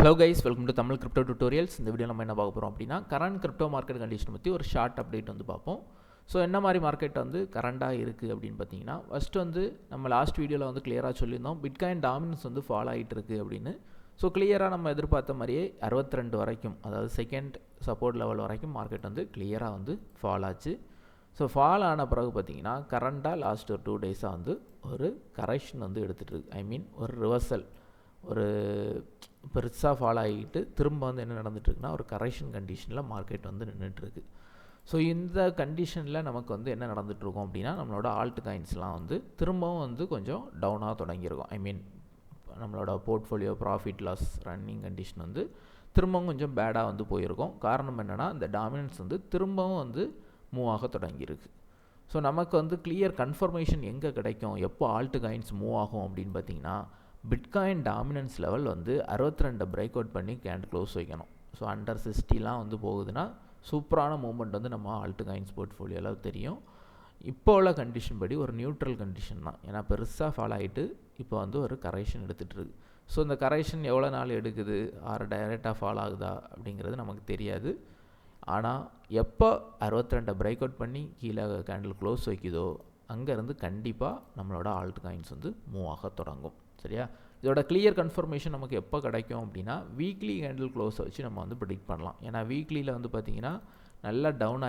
Hello guys, welcome to Tamil crypto tutorials. இந்த video நம்ம என்ன பார்க்க போகிறோம் அப்படின்னா, கரண்ட் கிரிப்டோ மார்க்கெட் கண்டிஷன் பற்றி ஒரு ஷார்ட் அப்டேட் வந்து பார்ப்போம். ஸோ என்ன மாதிரி மார்க்கெட் வந்து கரண்டாக இருக்குது அப்படின்னு பார்த்தீங்கன்னா, ஃபஸ்ட்டு வந்து நம்ம லாஸ்ட் வீடியோவில் வந்து கிளியராக சொல்லியிருந்தோம், பிட்காயின் டாமினன்ஸ் வந்து ஃபாலோ ஆகிட்டு இருக்குது அப்படின்னு. ஸோ கிளியராக நம்ம எதிர்பார்த்த மாதிரியே 62 வரைக்கும், அதாவது செகண்ட் சப்போர்ட் லெவல் வரைக்கும் மார்க்கெட் வந்து கிளியராக வந்து ஃபால் ஆச்சு. ஸோ ஃபால் ஆன பிறகு பார்த்தீங்கன்னா, கரண்டாக லாஸ்ட் ஒரு 2 டேஸாக வந்து ஒரு கரெக்ஷன் வந்து எடுத்துகிட்டு இருக்கு. ஐ மீன் ஒரு ரிவர்சல், ஒரு பெருசாக ஃபாலோ ஆகிட்டு திரும்ப வந்து என்ன நடந்துகிட்ருக்குன்னா, ஒரு கரெக்ஷன் கண்டிஷனில் மார்க்கெட் வந்து நின்றுட்டுருக்கு. ஸோ இந்த கண்டிஷனில் நமக்கு வந்து என்ன நடந்துகிட்ருக்கோம் அப்படின்னா, நம்மளோட ஆல்ட் காயின்ஸ்லாம் வந்து திரும்பவும் வந்து கொஞ்சம் டவுனாக தொடங்கியிருக்கோம். ஐ மீன் நம்மளோட portfolio profit loss running condition வந்து திரும்பவும் கொஞ்சம் பேடாக வந்து போயிருக்கோம். காரணம் என்னென்னா, இந்த டாமினன்ஸ் வந்து திரும்பவும் வந்து மூவ் ஆக தொடங்கியிருக்கு. ஸோ நமக்கு வந்து கிளியர் கன்ஃபர்மேஷன் எங்கே கிடைக்கும், எப்போ ஆல்ட் காயின்ஸ் மூவ் ஆகும் அப்படின்னு பார்த்தீங்கன்னா, பிட்காயின் டாமினன்ஸ் லெவல் வந்து 62 பிரேக் அவுட் பண்ணி கேண்டில் க்ளோஸ் வைக்கணும். ஸோ அண்டர் 60லாம் வந்து போகுதுன்னா சூப்பரான மூவ்மெண்ட் வந்து நம்ம ஆல்ட் காயின்ஸ் போர்ட்ஃபோலியோவில் தெரியும். இப்போ உள்ள கண்டிஷன் படி ஒரு நியூட்ரல் கண்டிஷன் தான். ஏன்னா பெருசாக ஃபாலோ ஆகிட்டு இப்போ வந்து ஒரு கரெக்ஷன் எடுத்துகிட்ருக்கு. ஸோ இந்த கரெக்ஷன் எவ்வளோ நாள் எடுக்குது, ஆறு டைரெக்டாக ஃபாலோ ஆகுதா அப்படிங்கிறது நமக்கு தெரியாது. ஆனால் எப்போ 62 பிரேக் அவுட் பண்ணி கீழே கேண்டில் க்ளோஸ் வைக்குதோ அங்கேருந்து கண்டிப்பாக நம்மளோட ஆல்ட் காயின்ஸ் வந்து மூவ் ஆக தொடங்கும். சரியா? இதோட கிளியர் கன்ஃபர்மேஷன் நமக்கு எப்போ கிடைக்கும் அப்படின்னா, வீக்லி கேண்டில் க்ளோஸை வச்சு நம்ம வந்து ப்ரிடிக்ட் பண்ணலாம். ஏன்னா வீக்லியில் வந்து பார்த்திங்கன்னா நல்லா டவுன்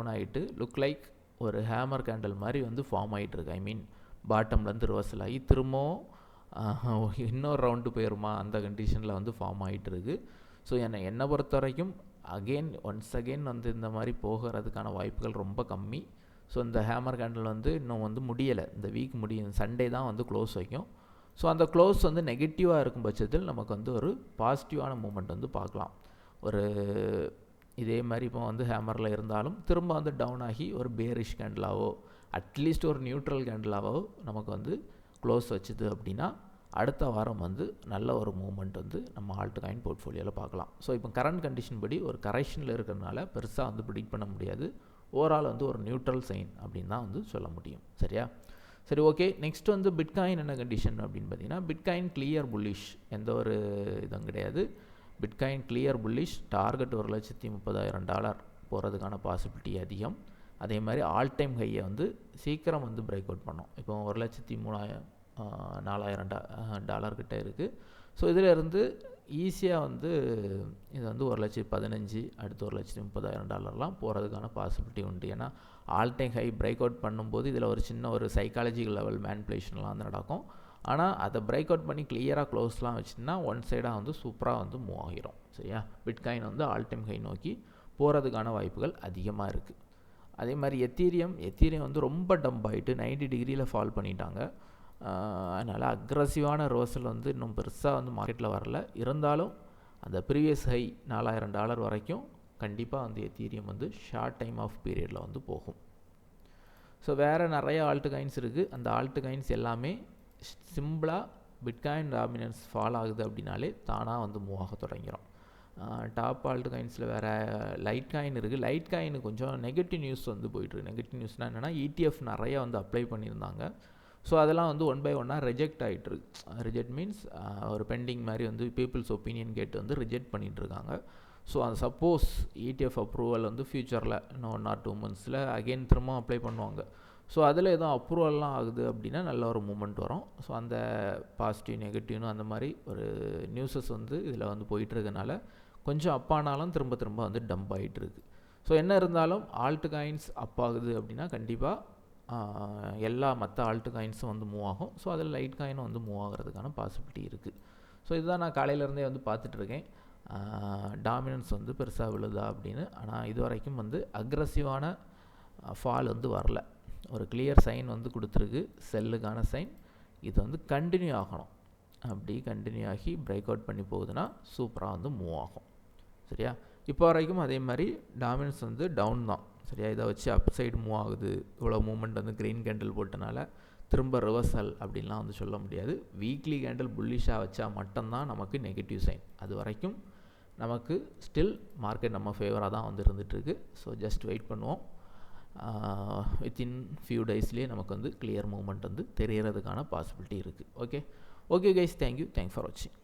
ஆகிட்டு லுக் லைக் ஒரு ஹேமர் கேண்டில் மாதிரி வந்து ஃபார்ம் ஆகிட்டுருக்கு. ஐ மீன் பாட்டம்லேருந்து ரிவர்சல் ஆகி திரும்பவும் இன்னொரு ரவுண்டு போயிருமா அந்த கண்டிஷனில் வந்து ஃபார்ம் ஆகிட்டுருக்கு. ஸோ என்னை பொறுத்த வரைக்கும் ஒன்ஸ் அகெயின் வந்து இந்த மாதிரி போகிறதுக்கான வாய்ப்புகள் ரொம்ப கம்மி. ஸோ இந்த ஹேமர் கேண்டில் வந்து இன்னும் வந்து முடியலை, இந்த வீக் முடியும், சண்டே தான் வந்து க்ளோஸ் வைக்கும். ஸோ அந்த க்ளோஸ் வந்து நெகட்டிவாக இருக்கும் பட்சத்தில் நமக்கு வந்து ஒரு பாசிட்டிவான மூமெண்ட் வந்து பார்க்கலாம். ஒரு இதே மாதிரி இப்போ வந்து ஹேமரில் இருந்தாலும் திரும்ப வந்து டவுன் ஆகி ஒரு பேரிஷ் கேண்டிலாவோ அட்லீஸ்ட் ஒரு நியூட்ரல் கேண்டிலாவோ நமக்கு வந்து க்ளோஸ் வச்சுது அப்படின்னா அடுத்த வாரம் வந்து நல்ல ஒரு மூமெண்ட் வந்து நம்ம ஆல்ட் காயின் போர்ட்ஃபோலியோவில் பார்க்கலாம். ஸோ இப்போ கரண்ட் கண்டிஷன் படி ஒரு கரெக்ஷனில் இருக்கிறதுனால பெருசாக வந்து ப்ரிடிக்ட் பண்ண முடியாது. ஓவரால் வந்து ஒரு நியூட்ரல் சைன் அப்படின்னு தான் வந்து சொல்ல முடியும். சரியா? சரி, ஓகே. நெக்ஸ்ட் வந்து பிட்காயின் என்ன கண்டிஷன் அப்படின்னு பார்த்தீங்கன்னா, பிட்காயின் கிளியர் புல்லிஷ், எந்த ஒரு இதுவும் கிடையாது. பிட்காயின் கிளியர் புல்லிஷ், டார்கெட் $1,30,000 போகிறதுக்கான பாசிபிலிட்டி அதிகம். அதே மாதிரி ஆல் டைம் ஹையை வந்து சீக்கிரம் வந்து பிரேக் அவுட் பண்ணோம். இப்போ $1,04,000 கிட்ட இருக்குது. ஸோ இதில் இருந்து ஈஸியாக வந்து இது வந்து 1,15,000 அடுத்து $1,30,000 போகிறதுக்கான பாசிபிலிட்டி உண்டு. ஏன்னா all time high break out பண்ணும்போது இதில் ஒரு சின்ன ஒரு சைக்காலஜிக்கல் லெவல் மேனிப்புலேஷன்லாம் வந்து நடக்கும். ஆனால் அதை பிரேக் அவுட் பண்ணி கிளியராக க்ளோஸ்லாம் வச்சுன்னா ஒன் சைடாக வந்து சூப்பராக வந்து மூவ் ஆகிரும். சரியா? பிட்காயின் வந்து ஆல் டைம் ஹை நோக்கி போகிறதுக்கான வாய்ப்புகள் அதிகமாக இருக்குது. அதே மாதிரி எத்தீரியம் வந்து ரொம்ப டம்ப் ஆகிட்டு 90 டிகிரியில் ஃபால் பண்ணிட்டாங்க. அதனால் அக்ரஸிவான ரிவர்சல் வந்து இன்னும் பெருசாக வந்து மார்க்கெட்டில் வரல. இருந்தாலும் அந்த ப்ரீவியஸ் ஹை $4,000 வரைக்கும் கண்டிப்பாக வந்து எத்தீரியம் வந்து ஷார்ட் டைம் ஆஃப் பீரியடில் வந்து போகும். ஸோ வேறு நிறைய ஆல்ட் காயின்ஸ் இருக்குது. அந்த ஆல்ட் காயின்ஸ் எல்லாமே சிம்பிளாக பிட்காயின் டாமினன்ஸ் ஃபால் ஆகுது அப்படின்னாலே தானாக வந்து மூவ் ஆக தொடங்கிடும். டாப் ஆல்ட் காயின்ஸில் வேறு லைட் காயின் இருக்குது. லைட் காயின் கொஞ்சம் நெகட்டிவ் நியூஸ் வந்து போயிட்டுருக்கு. நெகட்டிவ் நியூஸ்னால் என்னென்னா, ETF நிறைய வந்து அப்ளை பண்ணியிருந்தாங்க. ஸோ அதெல்லாம் வந்து ஒன் பை ஒன்னாக ரிஜெக்ட் ஆகிட்டுருக்கு. ரிஜெக்ட் மீன்ஸ் ஒரு பெண்டிங் மாதிரி வந்து பீப்புள்ஸ் ஒப்பீனியன் கேட்டு வந்து ரிஜெக்ட் பண்ணிகிட்ருக்காங்க. ஸோ அது சப்போஸ் ETF அப்ரூவல் வந்து ஃப்யூச்சரில் இன்னும் 1 or 2 months அகெயின் திரும்ப அப்ளை பண்ணுவாங்க. ஸோ அதில் எதுவும் அப்ரூவல்லாம் ஆகுது அப்படின்னா நல்ல ஒரு மூமெண்ட் வரும். ஸோ அந்த பாசிட்டிவ் நெகட்டிவ்னு அந்த மாதிரி ஒரு நியூஸஸ் வந்து இதில் வந்து போயிட்டுருக்கனால கொஞ்சம் அப்பானாலும் திரும்ப வந்து டம்ப் ஆகிட்டுருக்கு. ஸோ என்ன இருந்தாலும் ஆல்ட் காயின்ஸ் அப் ஆகுது அப்படின்னா கண்டிப்பாக எல்லா மற்ற ஆல்ட் காயின்ஸும் வந்து மூவ் ஆகும். ஸோ அதில் லைட் காயினும் வந்து மூவ் ஆகிறதுக்கான பாசிபிலிட்டி இருக்குது. ஸோ இதுதான் நான் காலையிலேருந்தே வந்து பார்த்துட்ருக்கேன், டாமினன்ஸ் வந்து பெருசாக விழுதா அப்படின்னு. ஆனால் இது வரைக்கும் வந்து அக்ரஸிவான ஃபால் வந்து வரல. ஒரு கிளியர் சைன் வந்து கொடுத்துருக்கு, செல்லுக்கான சைன். இது வந்து கண்டினியூ ஆகணும். அப்படி கண்டினியூ ஆகி பிரேக் அவுட் பண்ணி போகுதுன்னா சூப்பராக வந்து மூவ் ஆகும். சரியா? இப்போ வரைக்கும் அதே மாதிரி டாமினன்ஸ் வந்து டவுன் தான். சரியா? இதை வச்சு அப் சைடு மூவ் ஆகுது, இவ்வளோ மூமெண்ட் வந்து க்ரீன் கேண்டில் போட்டனால திரும்ப ரிவர்சல் அப்படின்லாம் வந்து சொல்ல முடியாது. வீக்லி கேண்டில் புல்லிஷாக வச்சா மட்டும்தான் நமக்கு நெகட்டிவ் சைன். அது வரைக்கும் நமக்கு ஸ்டில் மார்க்கெட் நம்ம ஃபேவராக தான் வந்து இருந்துகிட்ருக்கு. ஸோ ஜஸ்ட் வெயிட் பண்ணுவோம். வித்தின் ஃபியூ டேஸ்லேயே நமக்கு வந்து கிளியர் மூவ்மெண்ட் வந்து தெரியறதுக்கான பாசிபிலிட்டி இருக்குது. ஓகே கைஸ், தேங்க்யூ ஃபார் வாட்சிங்.